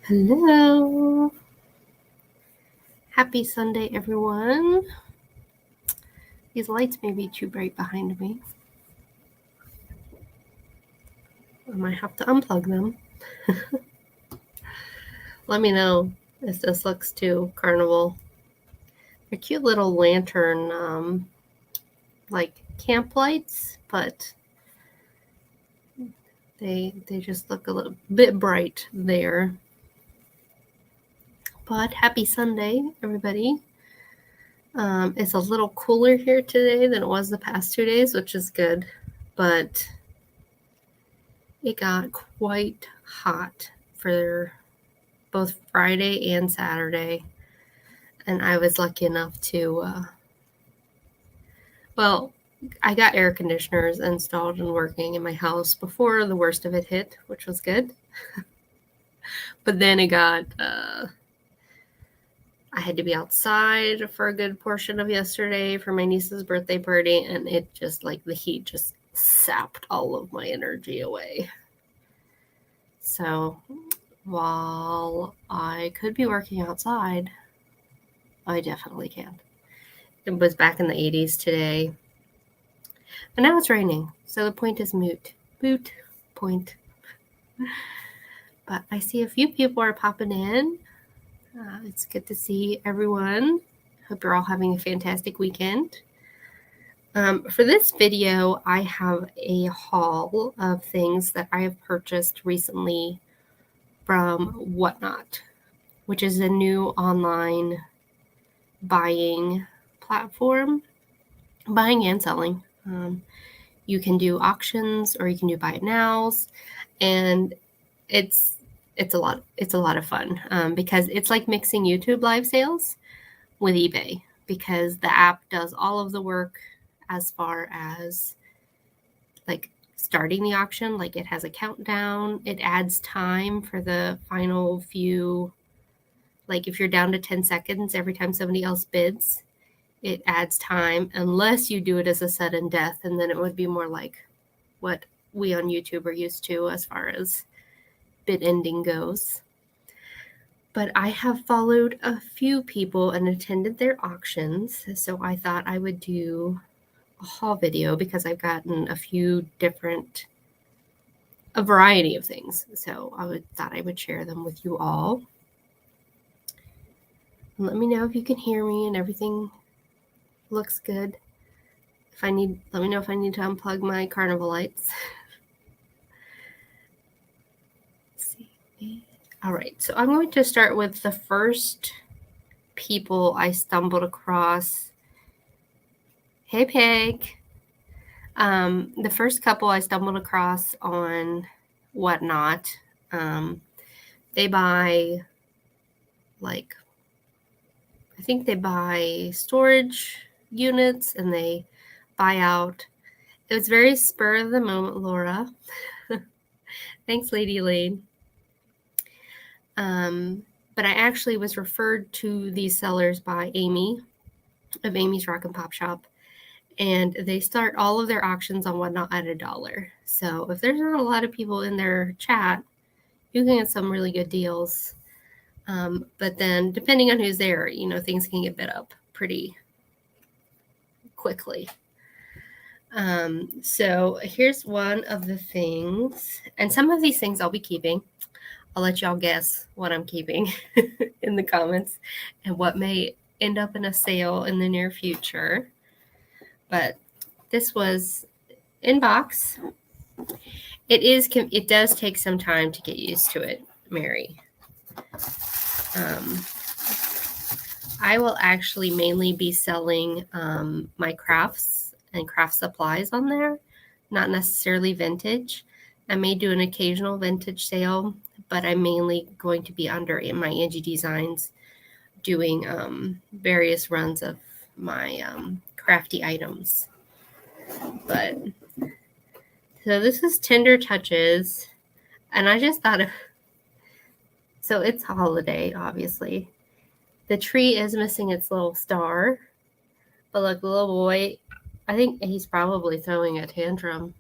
Hello. Happy Sunday, everyone. These lights may be too bright behind me. I might have to unplug them. Let me know if this looks too carnival. They're cute little lantern, like camp lights, but they just look a little bit bright there. But happy Sunday, everybody. It's a little cooler here today than it was the past 2 days, which is good, but it got quite hot for both Friday and Saturday, and I was lucky enough to, I got air conditioners installed and working in my house before the worst of it hit, which was good. But then it got, I had to be outside for a good portion of yesterday for my niece's birthday party, and it just, like, the heat just sapped all of my energy away. So while I could be working outside, I definitely can't. It was back in the 80s today. And now it's raining, so the point is moot. Moot point. But I see a few people are popping in. It's good to see everyone. Hope you're all having a fantastic weekend. For this video, I have a haul of things that I have purchased recently from Whatnot, which is a new online buying platform, buying and selling. You can do auctions or you can do buy it nows, and it's a lot of fun because it's like mixing YouTube live sales with eBay, because the app does all of the work as far as like starting the auction. Like, it has a countdown, it adds time for the final few, like if you're down to 10 seconds every time somebody else bids, it adds time, unless you do it as a sudden death, and then it would be more like what we on YouTube are used to as far as bid ending goes. But I have followed a few people and attended their auctions, so I thought I would do a haul video because I've gotten a variety of things. So I thought I would share them with you all. And let me know if you can hear me and everything looks good. Let me know if I need to unplug my carnival lights. Let's see. All right, so I'm going to start with the first people I stumbled across. Hey, Peg. The first couple I stumbled across on Whatnot, they buy, like, I think they buy storage units and they buy out. It was very spur of the moment, Laura. Thanks, Lady Lane. But I actually was referred to these sellers by Amy of Amy's Rock and Pop Shop, and they start all of their auctions on Whatnot at $1. So if there's not a lot of people in their chat, you can get some really good deals. But then depending on who's there, things can get bid up pretty quickly. So here's one of the things, and some of these things I'll be keeping. I'll let y'all guess what I'm keeping in the comments and what may end up in a sale in the near future. But this was in box. It does take some time to get used to it, Mary. I will actually mainly be selling my crafts and craft supplies on there, not necessarily vintage. I may do an occasional vintage sale, but I'm mainly going to be under my Angie Designs doing various runs of my crafty items. But so this is Tender Touches, and I just thought so it's holiday, obviously. The tree is missing its little star, but look, the little boy, I think he's probably throwing a tantrum.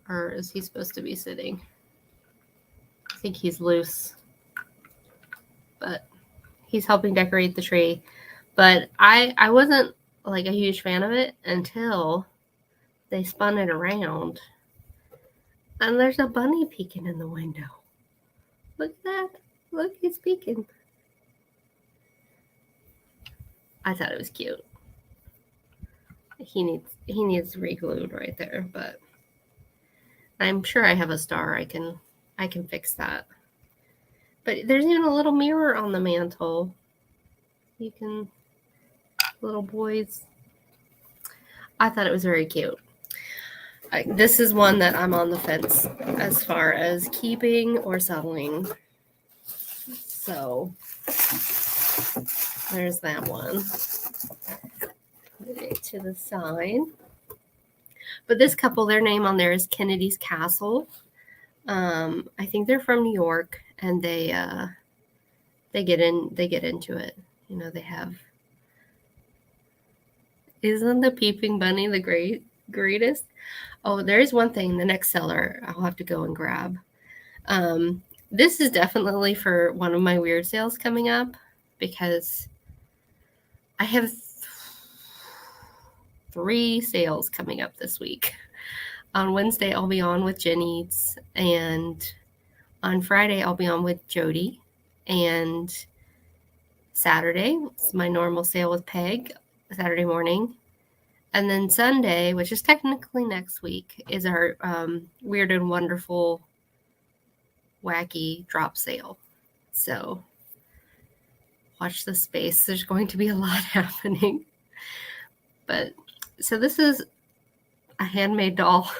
Or is he supposed to be sitting? think he's loose, but he's helping decorate the tree. But I wasn't like a huge fan of it until they spun it around. And there's a bunny peeking in the window. Look at that. Look, he's peeking. I thought it was cute. He needs re-glued right there, but I'm sure I have a star. I can fix that. But there's even a little mirror on the mantle. You can, little boys. I thought it was very cute. This is one that I'm on the fence as far as keeping or selling. So there's that one. Put it to the side. But this couple, their name on there is Kennedy's Castle. I think they're from New York, and they get into it. You know, they have. Isn't the peeping bunny the greatest? Oh, there is one thing. The next seller, I'll have to go and grab. This is definitely for one of my weird sales coming up, because I have 3 sales coming up this week. On Wednesday, I'll be on with Jen Eats, and on Friday, I'll be on with Jody, and Saturday, it's my normal sale with Peg, Saturday morning. And then Sunday, which is technically next week, is our Weird and Wonderful Wacky drop sale. So watch the space. There's going to be a lot happening. But so this is a handmade doll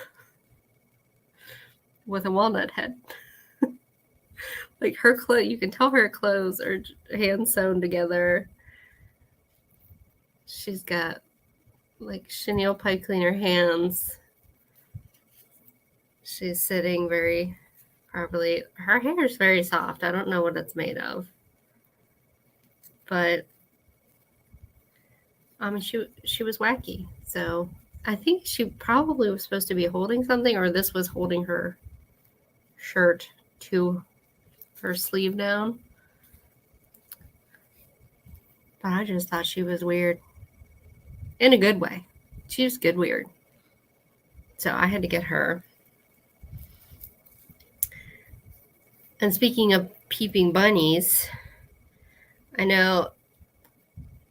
with a walnut head. Like her clothes, you can tell her clothes are hand sewn together. She's got like chenille pipe cleaner hands. She's sitting very properly. Her hair is very soft. I don't know what it's made of, but she was wacky. So I think she probably was supposed to be holding something, or this was holding her shirt to her sleeve down. But I just thought she was weird. In a good way. She's good weird. So I had to get her. And speaking of peeping bunnies, I know,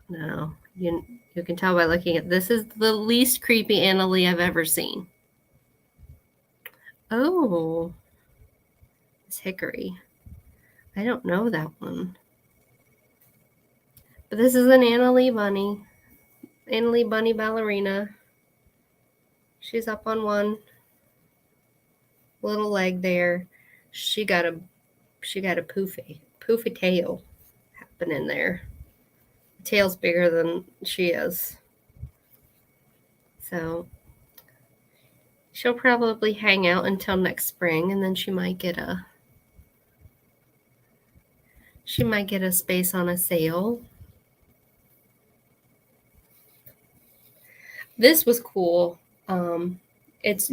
no, you can tell by looking at this, is the least creepy Annalie I've ever seen. Oh, it's Hickory. I don't know that one. But this is an Annalie bunny. Annalie bunny ballerina. She's up on one little leg there. She got a poofy tail happening there. The tail's bigger than she is. So she'll probably hang out until next spring, and then she might get a space on a sale. This was cool. It's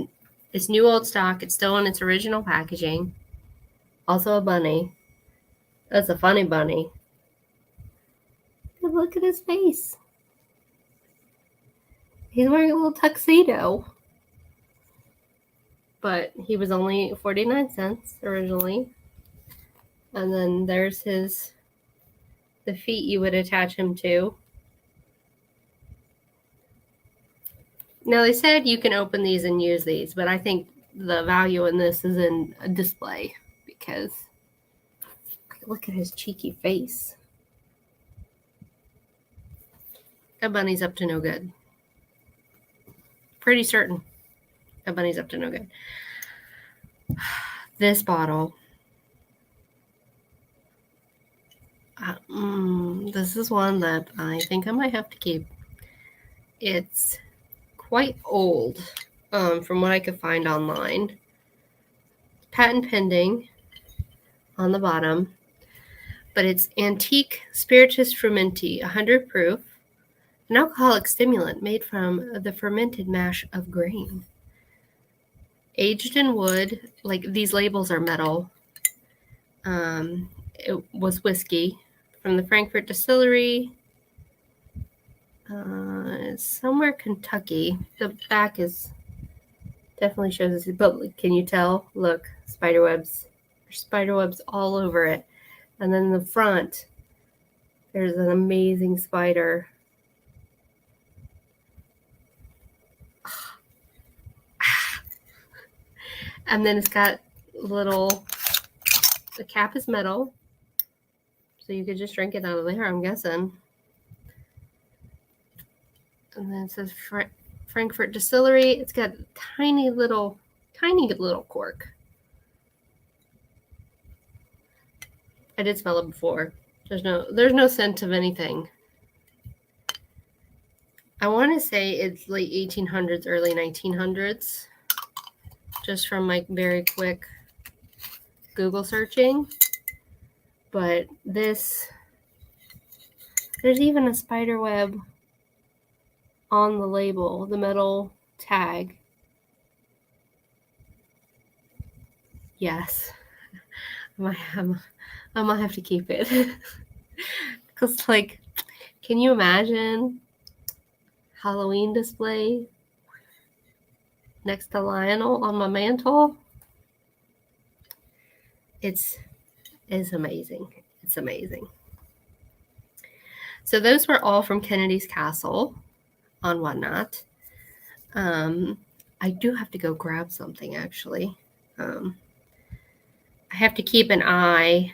new old stock. It's still in its original packaging. Also a bunny. That's a funny bunny. Look at his face. He's wearing a little tuxedo. But he was only 49 cents originally. And then there's the feet you would attach him to. Now, they said you can open these and use these, but I think the value in this is in a display, because look at his cheeky face. That bunny's up to no good. Pretty certain that bunny's up to no good. This bottle. This is one that I think I might have to keep. It's quite old, from what I could find online. Patent pending on the bottom, but it's Antique Spiritus Frumenti, 100 proof, an alcoholic stimulant made from the fermented mash of grain. Aged in wood, like these labels are metal. It was whiskey from the Frankfurt distillery. It's somewhere Kentucky. The back is definitely shows us, but can you tell? Look, spider webs. There's spider webs all over it. And then in the front, there's an amazing spider. And then it's got little, the cap is metal, so you could just drink it out of there, I'm guessing. And then it says Frankfurt Distillery. It's got tiny little cork. I did smell it before. There's no scent of anything. I want to say it's late 1800s, early 1900s, just from my very quick Google searching. But there's even a spider web on the label, the metal tag. Yes, I might have to keep it. Because, like, can you imagine Halloween display next to Lionel on my mantle? It's amazing. It's amazing. So those were all from Kennedy's Castle on Whatnot. I do have to go grab something, actually. I have to keep an eye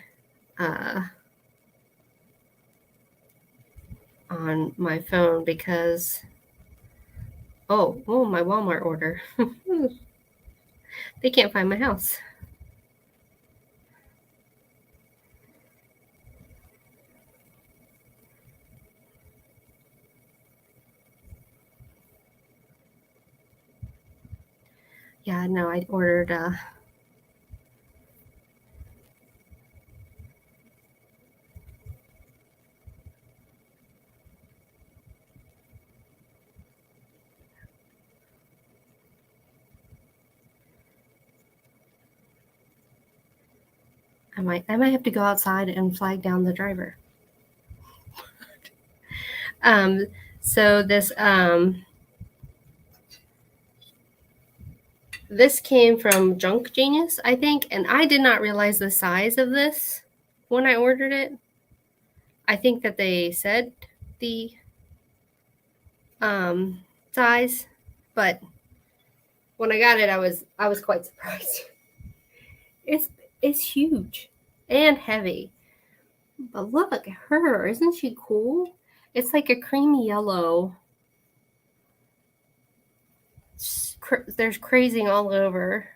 on my phone because oh, my Walmart order. They can't find my house. Yeah, no, I ordered I might have to go outside and flag down the driver. So this came from Junk Genius, I think, and I did not realize the size of this when I ordered it. I think that they said the size, but when I got it, I was quite surprised. It's huge and heavy. But look at her. Isn't she cool? It's like a creamy yellow. There's crazing all over.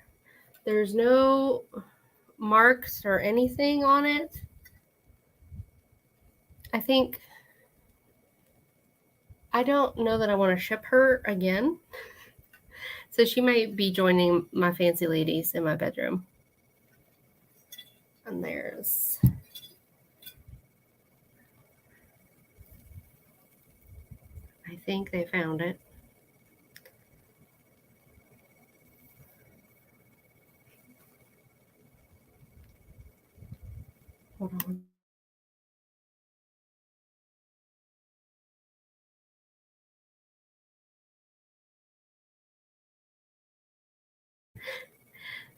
There's no marks or anything on it. I don't know that I want to ship her again. So she might be joining my fancy ladies in my bedroom. And there's I think they found it. Hold on.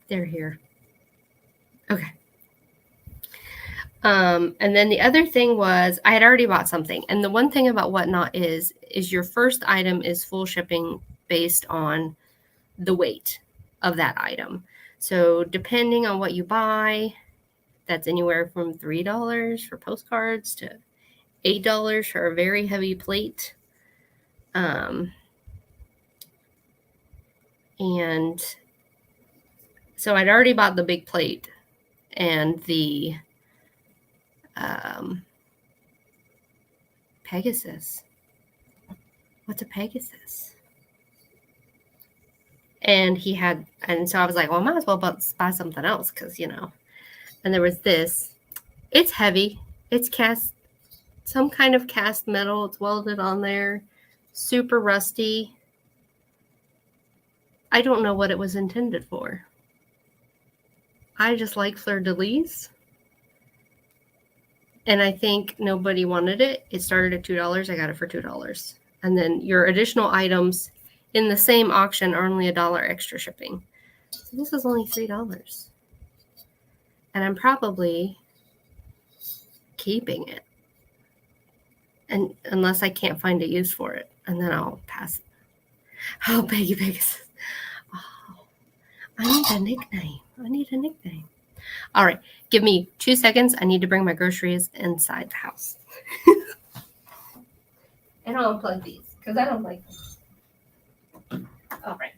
They're here. Okay. And then the other thing was I had already bought something. And the one thing about Whatnot is your first item is full shipping based on the weight of that item. So depending on what you buy, that's anywhere from $3 for postcards to $8 for a very heavy plate. And so I'd already bought the big plate and the Pegasus. What's a Pegasus? And so I was like, well, I might as well buy something else because, and there was this. It's heavy. It's some kind of cast metal. It's welded on there. Super rusty. I don't know what it was intended for. I just like fleur-de-lis. And I think nobody wanted it. It started at $2. I got it for $2. And then your additional items in the same auction are only $1 extra shipping. So this is only $3. And I'm probably keeping it. And unless I can't find a use for it. And then I'll pass it. Oh, Peggy Pegasus. Oh, I need a nickname. All right. Give me 2 seconds. I need to bring my groceries inside the house. And I'll unplug these because I don't like them. All right.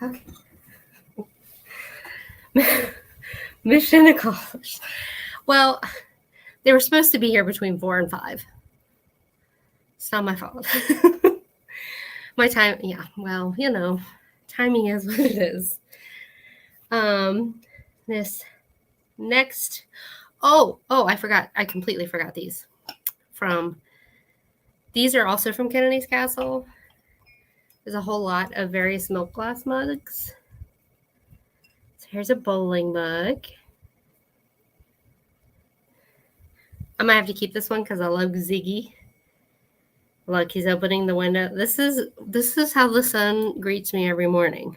Okay. Mission accomplished. Well, they were supposed to be here between 4 and 5. It's not my fault. My time, yeah, well, timing is what it is. This next, I forgot. I completely forgot these. These are also from Kennedy's Castle. There's a whole lot of various milk glass mugs. So here's a bowling mug. I might have to keep this one because I love Ziggy. Look, he's opening the window. This is how the sun greets me every morning.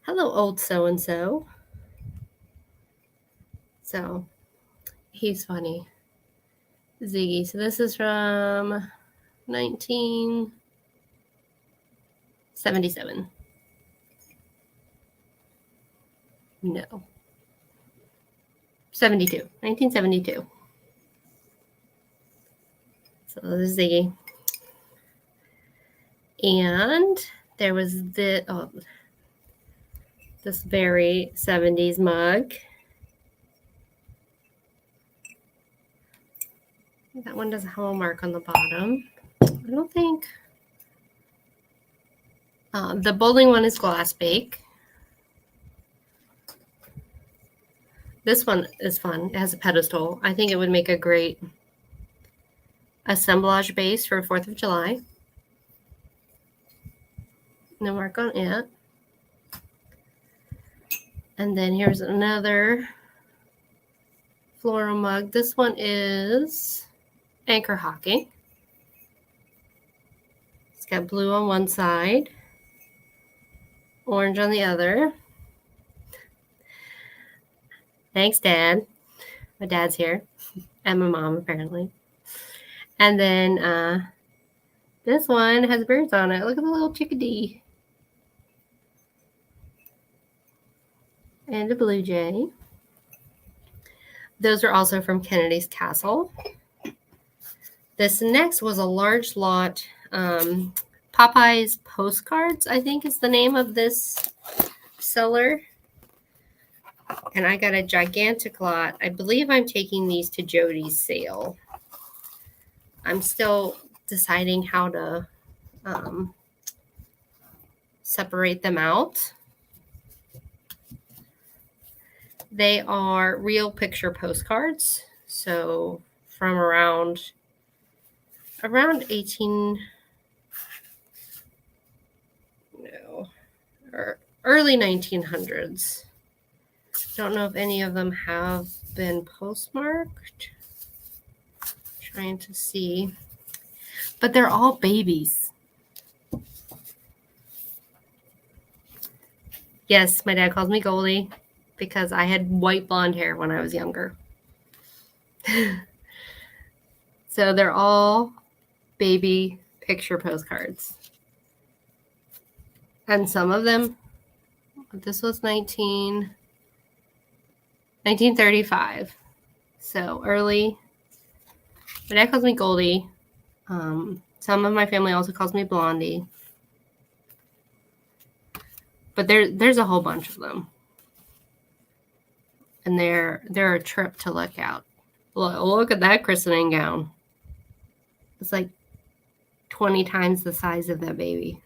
Hello, old so-and-so. So, he's funny. Ziggy. So this is from 1977. No. 1972. So this is Ziggy. And there was this very 70s mug. That one doesn't have a mark on the bottom. I don't think. The bowling one is glass bake. This one is fun. It has a pedestal. I think it would make a great assemblage base for 4th of July. No mark on it. And then here's another floral mug. This one is anchor hockey. It's got blue on one side, orange on the other. Thanks, Dad. My dad's here. And my mom, apparently. And then this one has birds on it. Look at the little chickadee. And a blue jay. Those are also from Kennedy's Castle. This next was a large lot. Popeye's Postcards, I think is the name of this seller. And I got a gigantic lot. I believe I'm taking these to Jody's sale. I'm still deciding how to separate them out. They are real picture postcards. So from around 18, no, or early 1900s. Don't know if any of them have been postmarked. Trying to see. But they're all babies. Yes, my dad calls me Goldie because I had white blonde hair when I was younger. So they're all baby picture postcards. And some of them, this was 1935. So early. My dad calls me Goldie. Some of my family also calls me Blondie. But there's a whole bunch of them. And they're a trip to look at. Look at that christening gown. It's like 20 times the size of that baby.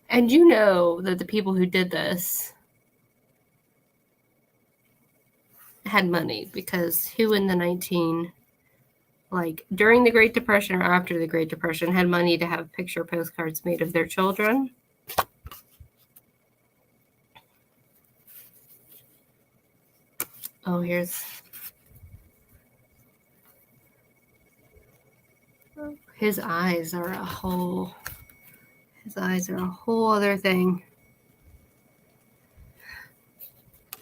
And you know that the people who did this had money, because who in the during the Great Depression or after the Great Depression had money to have picture postcards made of their children? Oh, his eyes are a whole other thing.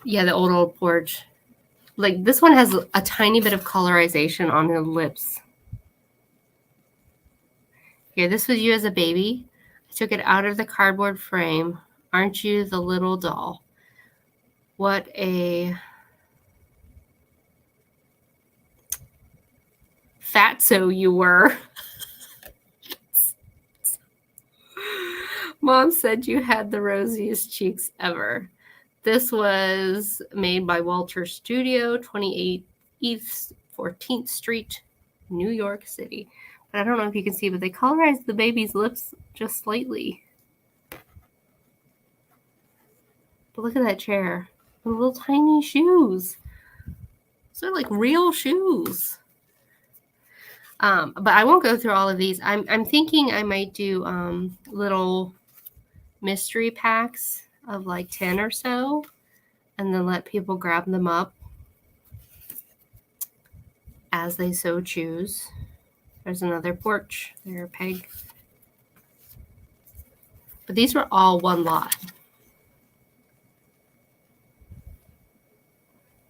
Yeah, the old porch. Like, this one has a tiny bit of colorization on the lips. Here, this was you as a baby. I took it out of the cardboard frame. Aren't you the little doll? What a fatso you were. Mom said you had the rosiest cheeks ever. This was made by Walter Studio, 28 East 14th Street, New York City. But I don't know if you can see, but they colorized the baby's lips just slightly. But look at that chair. The little tiny shoes. Those are like real shoes. But I won't go through all of these. I'm thinking I might do little mystery packs of like 10 or so, and then let people grab them up as they so choose. There's another porch. There, Peg. But these were all one lot.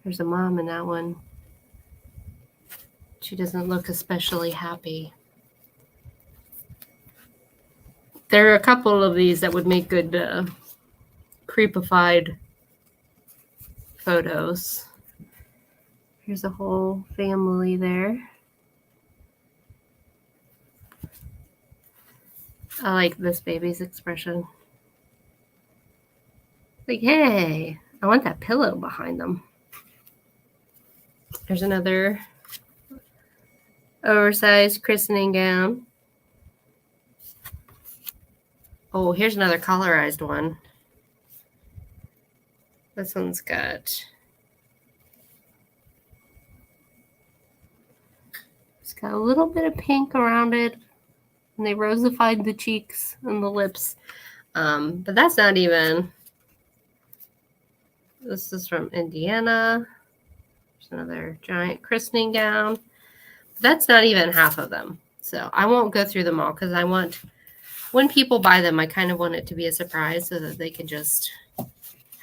There's a mom in that one. She doesn't look especially happy. There are a couple of these that would make good creepified photos. Here's a whole family there. I like this baby's expression. Like, hey, I want that pillow behind them. There's another oversized christening gown. Oh, here's another colorized one. This one's got... It's got a little bit of pink around it. And they rosified the cheeks and the lips. But that's not even... This is from Indiana. There's another giant christening gown. That's not even half of them. So I won't go through them all, because I want... When people buy them, I kind of want it to be a surprise so that they can just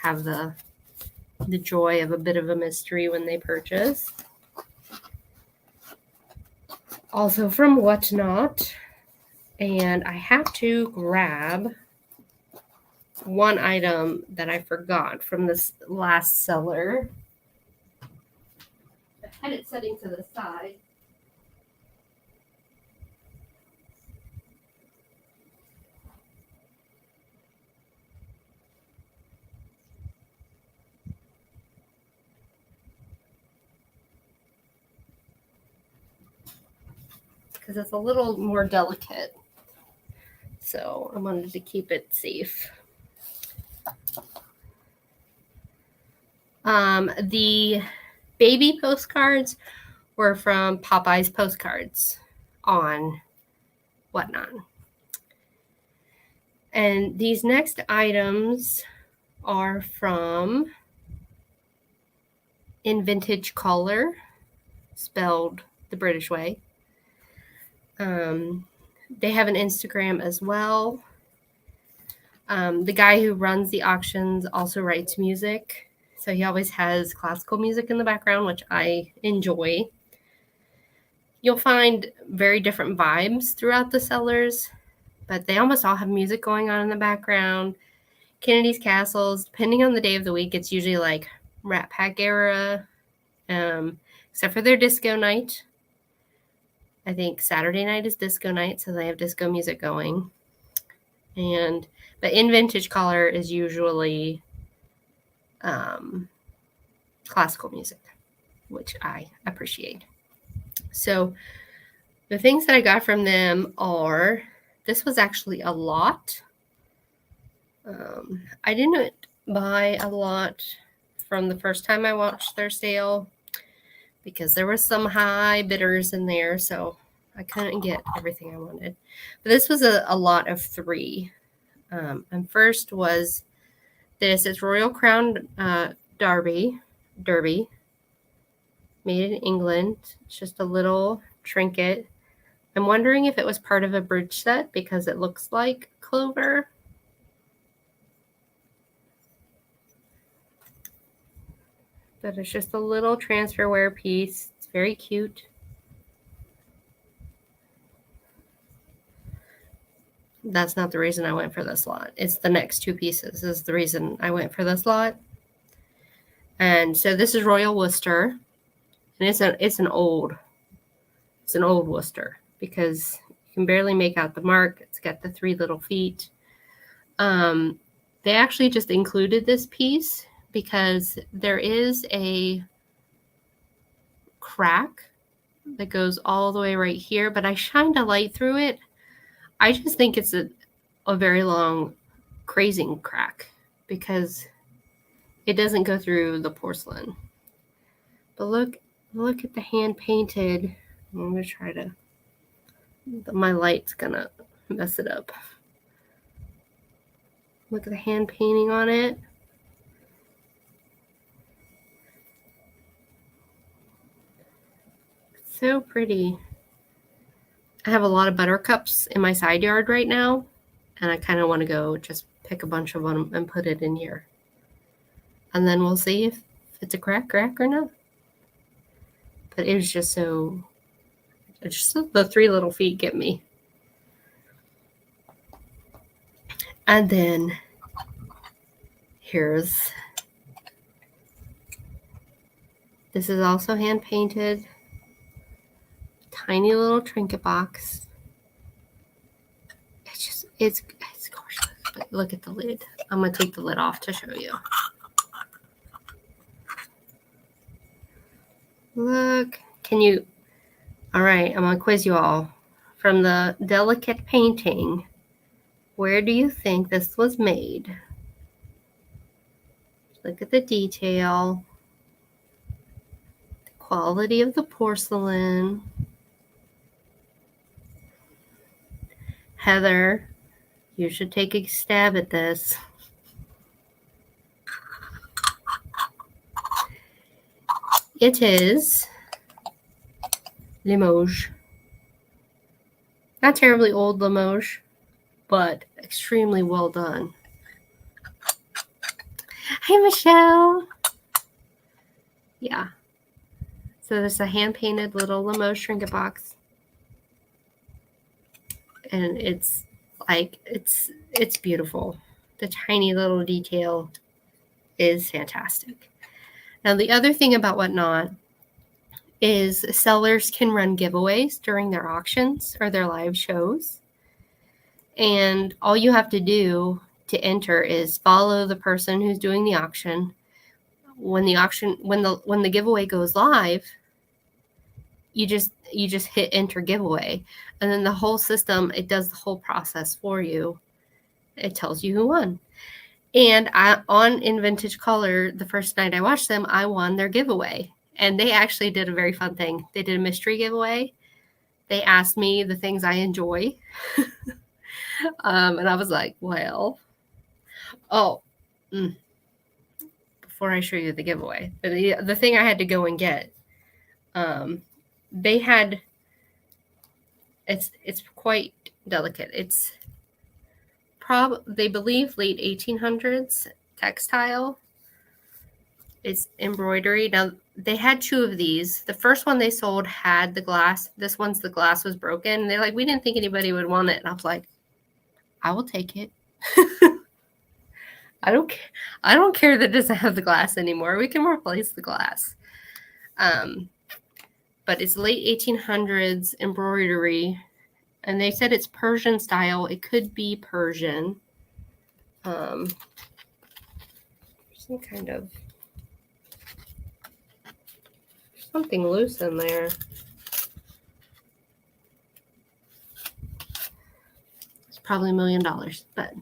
have the joy of a bit of a mystery when they purchase. Also from Whatnot. And I have to grab one item that I forgot from this last seller. I had it setting to the side. Because it's a little more delicate. so I wanted to keep it safe. The baby postcards were from Popeye's Postcards on Whatnot. And these next items are from In Vintage Color, spelled the British way. They have an Instagram as well. The guy who runs the auctions also writes music. So he always has classical music in the background, which I enjoy. You'll find very different vibes throughout the sellers, but they almost all have music going on in the background. Kennedy's Castles, depending on the day of the week, it's usually like Rat Pack era, except for their disco night. I think Saturday night is disco night, so they have disco music going. But In Vintage Color is usually classical music, which I appreciate. So the things that I got from them are, this was actually a lot. I didn't buy a lot from the first time I watched their sale because there were some high bidders in there, so I couldn't get everything I wanted. But this was a lot of 3. And first was this. It's Royal Crown Derby, made in England. It's just a little trinket. I'm wondering if it was part of a bridge set because it looks like clover. But it's just a little transfer wear piece. It's very cute. That's not the reason I went for this lot. It's the next 2 pieces is the reason I went for this lot. And so this is Royal Worcester, and it's an old Worcester because you can barely make out the mark. It's got the 3 little feet. They actually just included this piece because there is a crack that goes all the way right here, but I shined a light through it. I just think it's a very long crazing crack because it doesn't go through the porcelain. But look at the hand painted. I'm going to try to, my light's going to mess it up. Look at the hand painting on it. It's so pretty. I have a lot of buttercups in my side yard right now, and I kind of want to go just pick a bunch of them and put it in here. And then we'll see if it's a crack or not. But it was just so, just the 3 little feet get me. And then this is also hand painted. Tiny little trinket box. It's gorgeous. But look at the lid. I'm going to take the lid off to show you. Look, all right, I'm going to quiz you all. From the delicate painting, where do you think this was made? Look at the detail, the quality of the porcelain. Heather, you should take a stab at this. It is Limoges. Not terribly old Limoges, but extremely well done. Hi, Michelle. Yeah. So there's a hand-painted little Limoges trinket box. And it's beautiful. The tiny little detail is fantastic. Now, the other thing about Whatnot is sellers can run giveaways during their auctions or their live shows. And all you have to do to enter is follow the person who's doing the auction. When the giveaway goes live, you just hit enter giveaway, and then the whole system, it does the whole process for you. It tells you who won. And in Vintage Color, the first night I watched them, I won their giveaway. And they actually did a very fun thing. They did a mystery giveaway. They asked me the things I enjoy. And I was like, well, before I show you the giveaway, the thing I had to go and get, they had, it's quite delicate. It's they believe late 1800s textile. It's embroidery. Now, they had 2 of these. The first one they sold had the glass. This one's the glass was broken. And they're like, we didn't think anybody would want it. And I was like, I will take it. I don't care that it doesn't have the glass anymore. We can replace the glass. But it's late 1800s embroidery. And they said it's Persian style. It could be Persian. Some kind of something loose in there. It's probably $1 million, but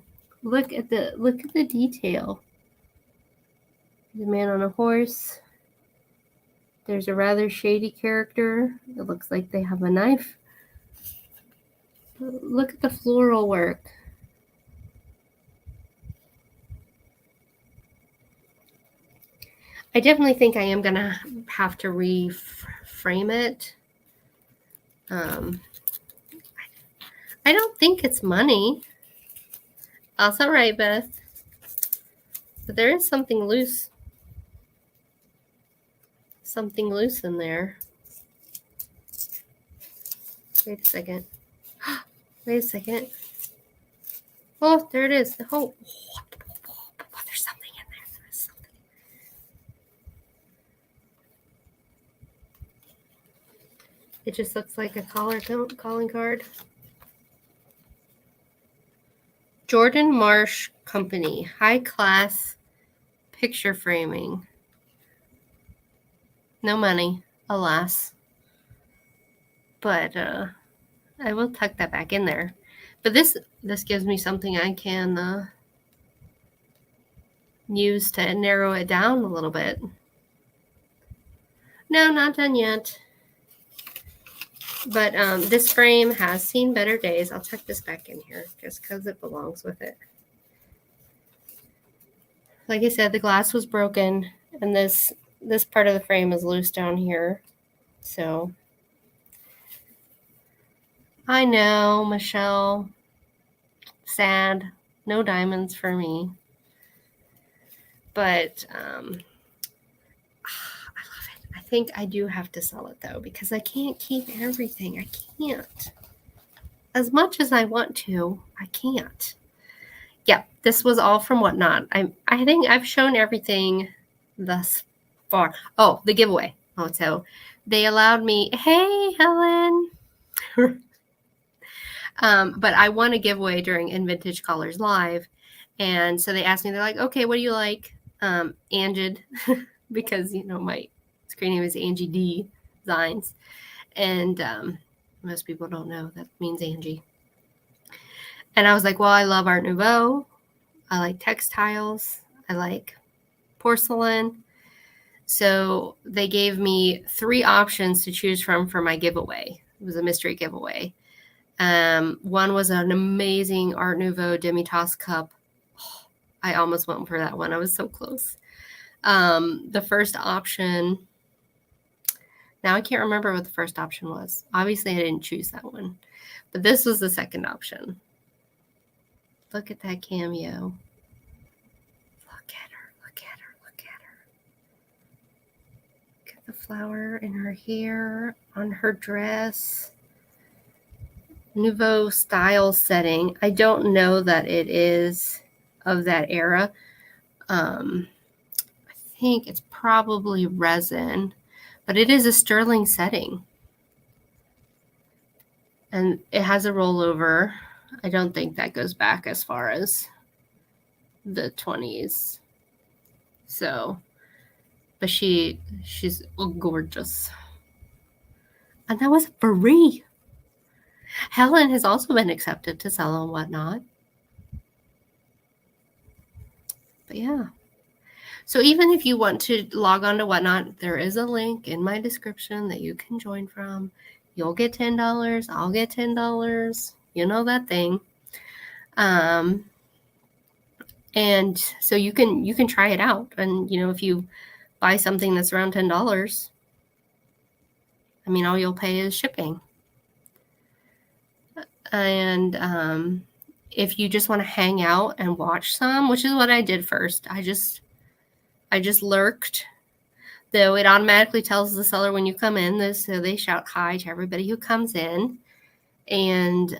look at the detail. The man on a horse. There's a rather shady character. It looks like they have a knife. Look at the floral work. I definitely think I am gonna have to reframe it. I don't think it's money. That's all right, Beth. But there is something loose. Something loose in there. Wait a second. Wait a second. Oh, there it is. Oh, there's something in there. There's something. It just looks like a calling card. Jordan Marsh Company, high class picture framing. No money, alas. But I will tuck that back in there. But this gives me something I can use to narrow it down a little bit. No, not done yet. But this frame has seen better days. I'll tuck this back in here just because it belongs with it. Like I said, the glass was broken, and this part of the frame is loose down here. So I know, Michelle. Sad. No diamonds for me. But I love it. I think I do have to sell it, though, because I can't keep everything. I can't. As much as I want to, I can't. Yeah, this was all from Whatnot. I think I've shown everything thus far. Oh, the giveaway. Oh, so they allowed me. Hey, Helen. But I won a giveaway during In Vintage Colors Live. And so they asked me, they're like, okay, what do you like? Angid, because, my screen name is Angie D Designs. And most people don't know that means Angie. And I was like, well, I love Art Nouveau. I like textiles. I like porcelain. So they gave me 3 options to choose from for my giveaway. It was a mystery giveaway. One was an amazing Art Nouveau Demi-Tasse cup. Oh, I almost went for that one. I was so close. The first option, now I can't remember what the first option was. Obviously, I didn't choose that one. But this was the second option. Look at that cameo. Look at her. Look at her. Look at her. Look at the flower in her hair, on her dress. Nouveau style setting. I don't know that it is of that era. I think it's probably resin, but it is a sterling setting. And it has a rollover. I don't think that goes back as far as the 20s. So, but she's gorgeous. And that was free. Helen has also been accepted to sell on Whatnot. But yeah. So even if you want to log on to Whatnot, there is a link in my description that you can join from. You'll get $10. I'll get $10. You know that thing. And so you can try it out. And if you buy something that's around $10, I mean, all you'll pay is shipping. And if you just want to hang out and watch some, which is what I did first, I just lurked. Though it automatically tells the seller when you come in, so they shout hi to everybody who comes in. And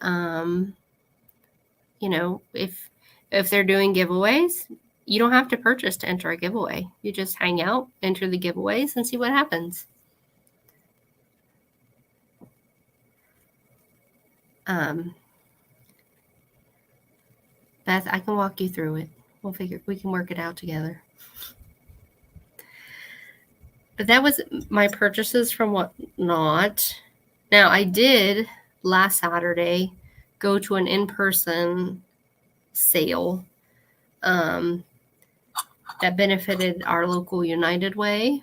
if they're doing giveaways, you don't have to purchase to enter a giveaway. You just hang out, enter the giveaways, and see what happens. Beth, I can walk you through it. We can work it out together. But that was my purchases from Whatnot. Now, I did last Saturday go to an in-person sale that benefited our local United Way.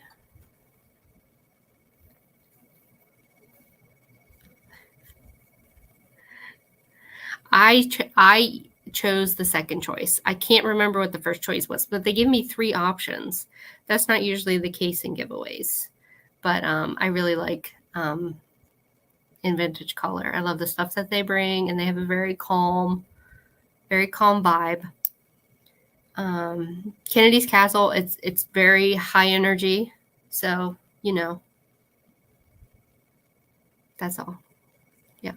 I chose the second choice. I can't remember what the first choice was, but they give me 3 options. That's not usually the case in giveaways, but I really like in Vintage Color. I love the stuff that they bring, and they have a very calm vibe. Kennedy's Castle, it's very high energy, so that's all. Yeah.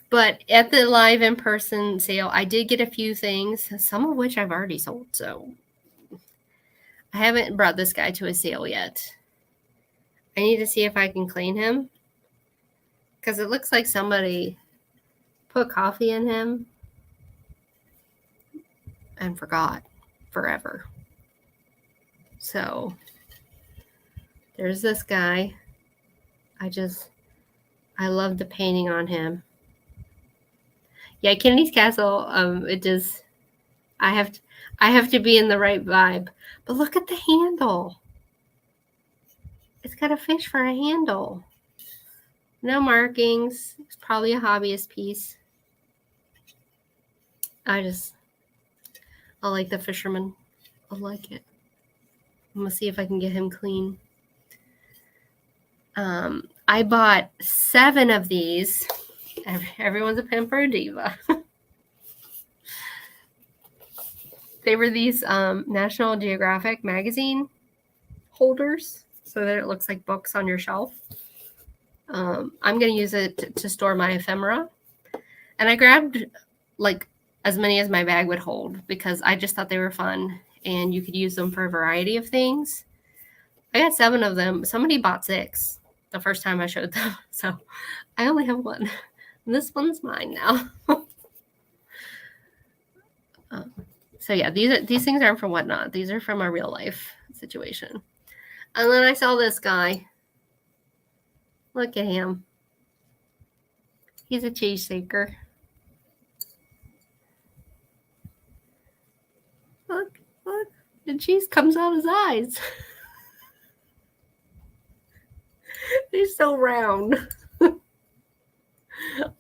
But at the live in-person sale, I did get a few things, some of which I've already sold. So I haven't brought this guy to a sale yet. I need to see if I can clean him, because it looks like somebody put coffee in him and forgot forever. So there's this guy. I love the painting on him. Yeah, Kennedy's Castle, I have to be in the right vibe. But look at the handle. It's got a fish for a handle. No markings. It's probably a hobbyist piece. I like the fisherman. I like it. I'm going to see if I can get him clean. I bought 7 of these. Everyone's a pimp or a diva. They were these National Geographic magazine holders, so that it looks like books on your shelf. I'm going to use it to store my ephemera. And I grabbed like as many as my bag would hold, because I just thought they were fun and you could use them for a variety of things. I got 7 of them. Somebody bought 6 the first time I showed them. So I only have 1. And this one's mine now. So yeah, these things aren't from Whatnot. These are from a real life situation. And then I saw this guy. Look at him. He's a cheese shaker. Look. The cheese comes out his eyes. He's so round.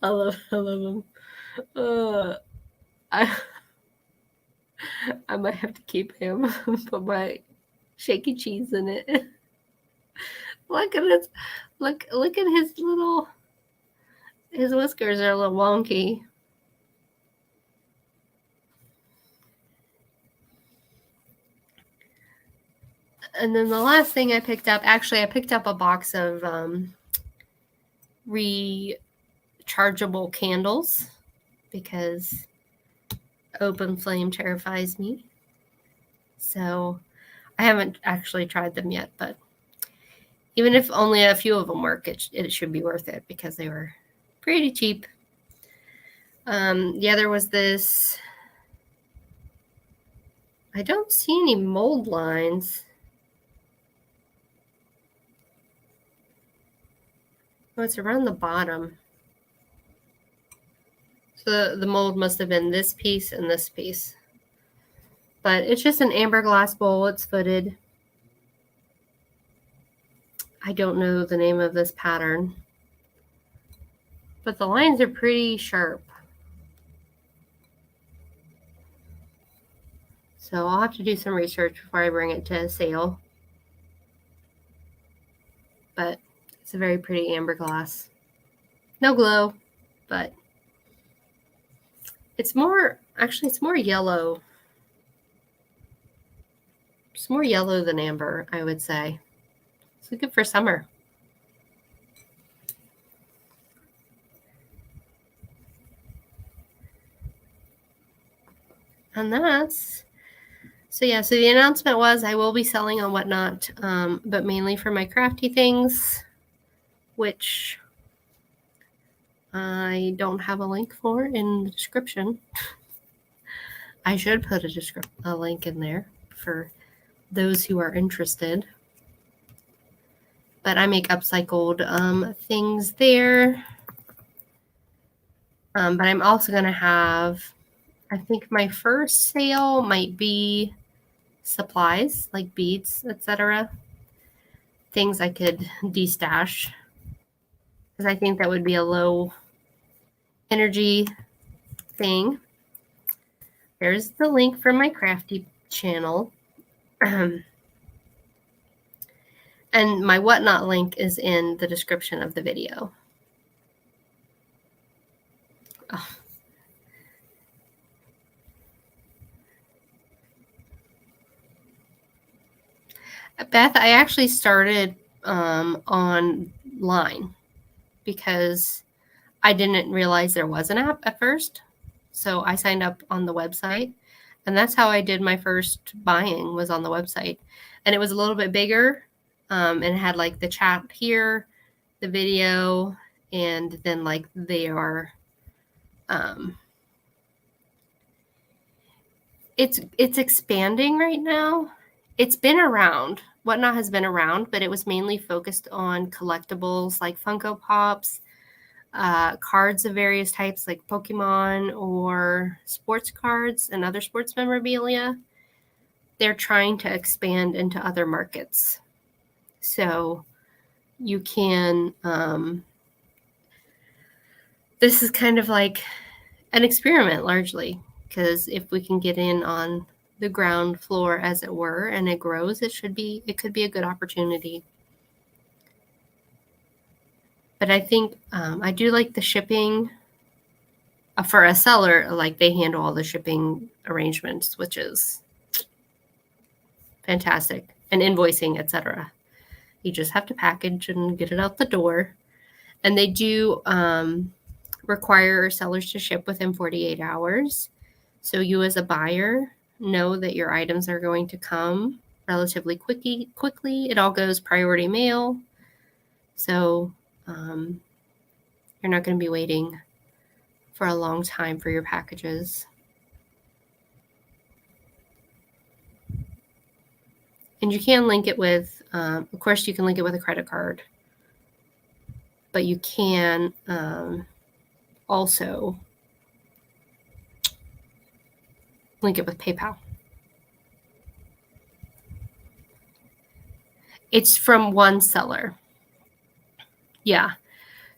I love him. I might have to keep him. Put my shaky cheese in it. Look at his his whiskers are a little wonky. And then the last thing I picked up, actually I picked up a box of rechargeable candles, because open flame terrifies me. So I haven't actually tried them yet, but even if only a few of them work, it should be worth it, because they were pretty cheap. Yeah, there was this. I don't see any mold lines. Oh, it's around the bottom. So the mold must have been this piece and this piece. But it's just an amber glass bowl. It's footed. I don't know the name of this pattern, but the lines are pretty sharp. So I'll have to do some research before I bring it to sale. But it's a very pretty amber glass. No glow, but it's more yellow. It's more yellow than amber, I would say. It's good for summer. And that's, so the announcement was I will be selling on Whatnot, but mainly for my crafty things, which I don't have a link for in the description. I should put a link in there for those who are interested. But I make upcycled things there. But I'm also going to have, I think my first sale might be supplies like beads, etc. Things I could destash, because I think that would be a low energy thing. There's the link for my crafty channel. And my Whatnot link is in the description of the video. Oh. Beth, I actually started online because I didn't realize there was an app at first. So I signed up on the website, and that's how I did my first buying, was on the website. And it was a little bit bigger, and it had like the chat here, the video, and then like their it's expanding right now. It's been around. Whatnot has been around, but it was mainly focused on collectibles like Funko Pops, cards of various types like Pokemon or sports cards and other sports memorabilia. They're trying to expand into other markets. So you can, this is kind of like an experiment largely, because if we can get in on the ground floor, as it were, and it grows, it could be a good opportunity. But I think I do like the shipping for a seller. Like, they handle all the shipping arrangements, which is fantastic, and invoicing, etc. You just have to package and get it out the door. And they do require sellers to ship within 48 hours. So you as a buyer know that your items are going to come relatively quickly. It all goes priority mail. So you're not going to be waiting for a long time for your packages. And you can link it with, of course, you can link it with a credit card. But you can also link it with PayPal. It's from one seller. Yeah.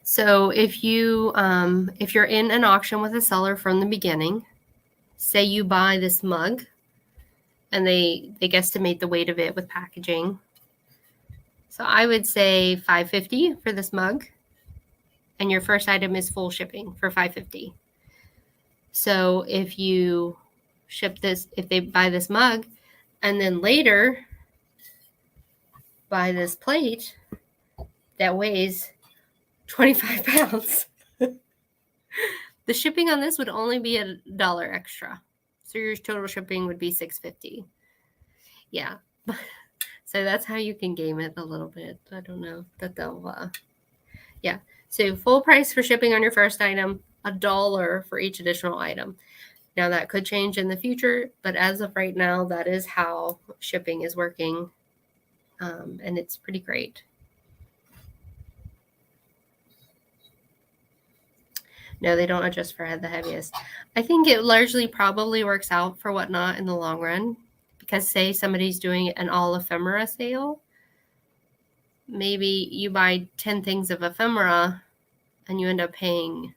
So if you're in an auction with a seller from the beginning, say you buy this mug and they guesstimate the weight of it with packaging. So I would say $5.50 for this mug, and your first item is full shipping for $5.50. So if you ship this, if they buy this mug and then later buy this plate that weighs 25 pounds, the shipping on this would only be $1 extra. So your total shipping would be $6.50. Yeah. So that's how you can game it a little bit. I don't know that they'll, yeah. So full price for shipping on your first item, $1 for each additional item. Now that could change in the future, but as of right now, that is how shipping is working. And it's pretty great. No, they don't adjust for the heaviest. I think it largely probably works out for Whatnot in the long run, because say somebody's doing an all ephemera sale, maybe you buy 10 things of ephemera and you end up paying,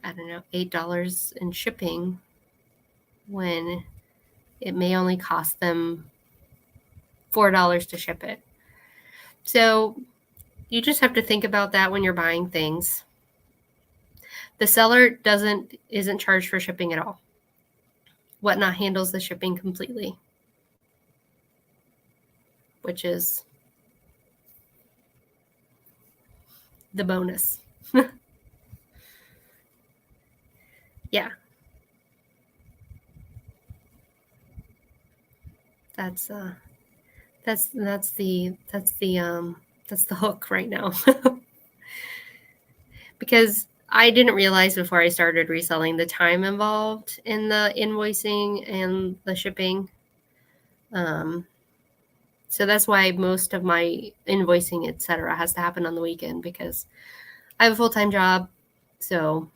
I don't know, $8 in shipping when it may only cost them $4 to ship it. So you just have to think about that when you're buying things. The seller isn't charged for shipping at all. Whatnot handles the shipping completely, which is the bonus. Yeah. That's the hook right now. Because I didn't realize before I started reselling the time involved in the invoicing and the shipping. So that's why most of my invoicing, etc., has to happen on the weekend, because I have a full-time job. So,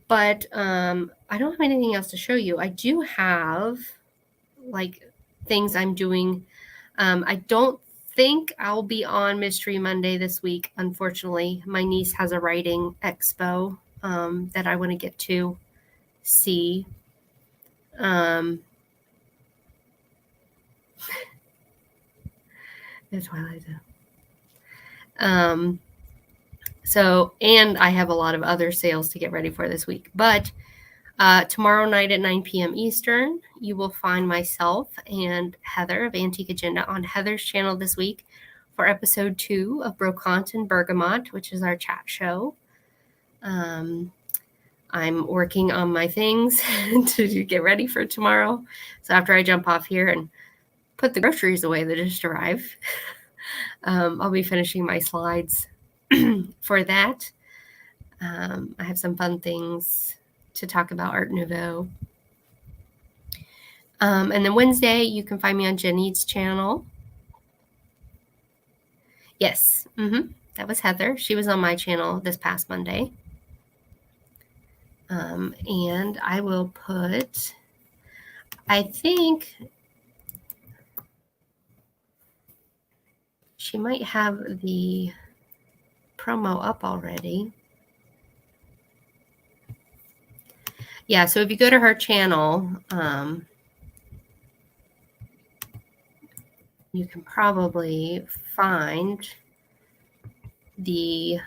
but I don't have anything else to show you. I do have like things I'm doing. I don't think I'll be on Mystery Monday this week, unfortunately. My niece has a writing expo that I want to get to see. The Twilight Zone. So, and I have a lot of other sales to get ready for this week. But tomorrow night at 9 p.m. Eastern, you will find myself and Heather of Antique Agenda on Heather's channel this week for episode 2 of Brocante and Bergamot, which is our chat show. I'm working on my things to get ready for tomorrow. So after I jump off here and put the groceries away that just arrived, I'll be finishing my slides for that. I have some fun things to talk about Art Nouveau. And then Wednesday, you can find me on Jenny's channel. Yes, that was Heather. She was on my channel this past Monday. And I will put, I think she might have the promo up already. Yeah, so if you go to her channel, you can probably find the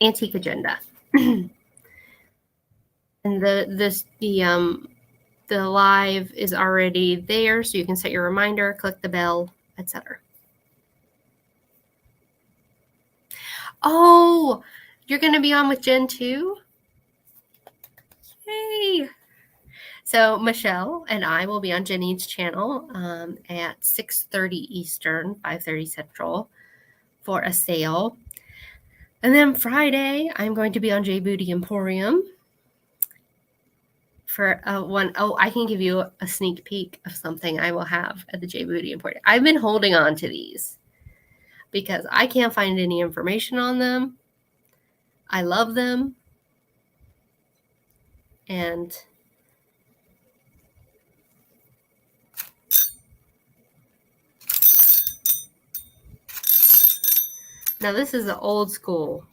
Antique Agenda. And the live is already there, so you can set your reminder, click the bell, etc. Oh, you're going to be on with Jen too? Yay! So Michelle and I will be on Jenny's channel at 6:30 Eastern, 5:30 Central for a sale. And then Friday, I'm going to be on J Booty Emporium for one. Oh, I can give you a sneak peek of something I will have at the J Booty Emporium. I've been holding on to these because I can't find any information on them. I love them. And now this is the old school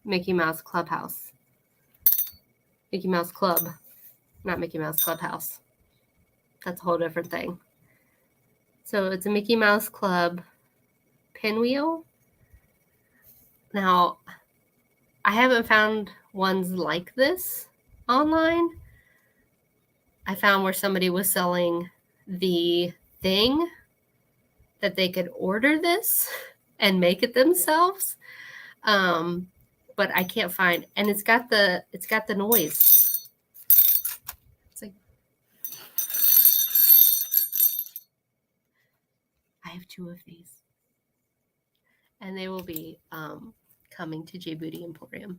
Mickey Mouse Clubhouse. Mickey Mouse Club, not Mickey Mouse Clubhouse. That's a whole different thing. So it's a Mickey Mouse Club pinwheel. Now, I haven't found ones like this online. I found where somebody was selling the thing that they could order this and make it themselves. But I can't find, and it's got the noise. It's like, I have 2 of these, and they will be coming to J Booty Emporium.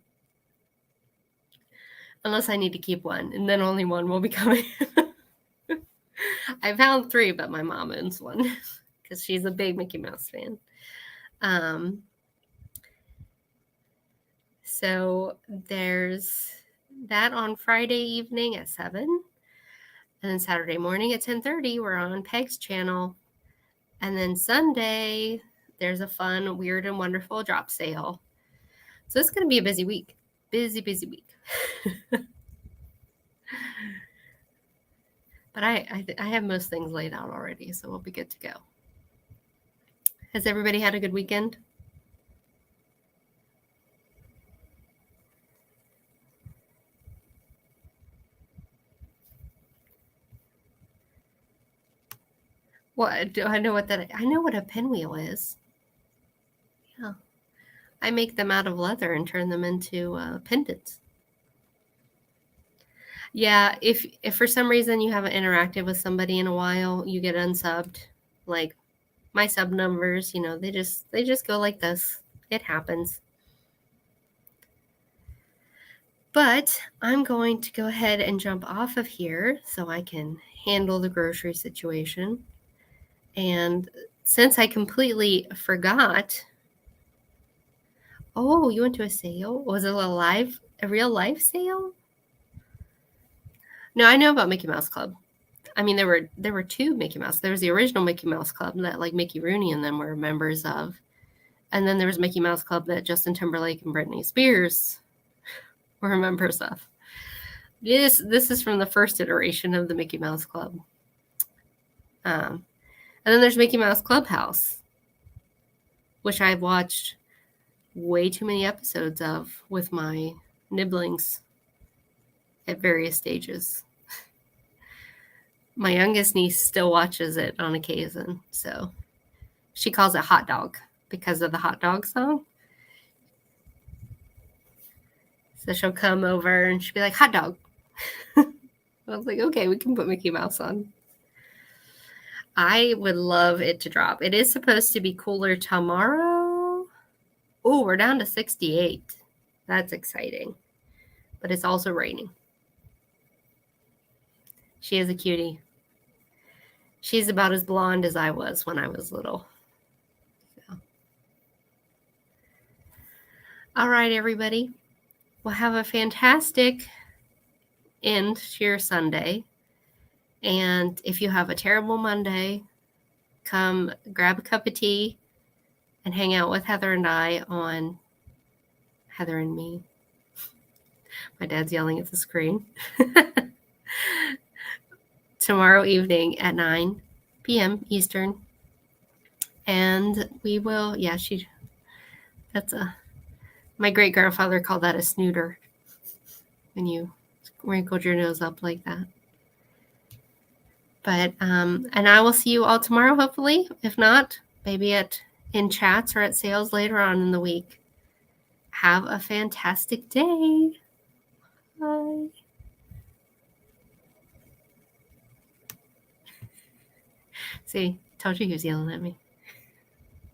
Unless I need to keep one, and then only one will be coming. I found 3, but my mom owns one because she's a big Mickey Mouse fan. So there's that on Friday evening at 7. And then Saturday morning at 10:30, we're on Peg's channel. And then Sunday, there's a fun, weird, and wonderful drop sale. So it's going to be a busy week. Busy week. But I have most things laid out already, so we'll be good to go. Has everybody had a good weekend? What do I know what that? I know what a pinwheel is. Yeah, I make them out of leather and turn them into pendants. Yeah, if for some reason you haven't interacted with somebody in a while, you get unsubbed. Like my sub numbers, they just go like this. It happens. But I'm going to go ahead and jump off of here so I can handle the grocery situation. And since I completely forgot, oh, you went to a sale? Was it a real life sale? No, I know about Mickey Mouse Club. I mean, there were 2 Mickey Mouse. There was the original Mickey Mouse Club that like Mickey Rooney and them were members of. And then there was Mickey Mouse Club that Justin Timberlake and Britney Spears were members of. This is from the first iteration of the Mickey Mouse Club. And then there's Mickey Mouse Clubhouse, which I've watched way too many episodes of with my nibblings at various stages. My youngest niece still watches it on occasion, so she calls it hot dog because of the hot dog song. So she'll come over and she'll be like, hot dog. I was like, okay, we can put Mickey Mouse on. I would love it to drop. It is supposed to be cooler tomorrow. Oh, we're down to 68. That's exciting. But it's also raining. She is a cutie. She's about as blonde as I was when I was little. So. All right, everybody. Well, have a fantastic end to your Sunday. And if you have a terrible Monday, come grab a cup of tea and hang out with Heather and I on Heather and Me. My dad's yelling at the screen. Tomorrow evening at 9 p.m. Eastern. And we will, my great grandfather called that a snooter when you wrinkled your nose up like that. But, and I will see you all tomorrow, hopefully. If not, maybe in chats or at sales later on in the week. Have a fantastic day. Bye. See, told you he was yelling at me.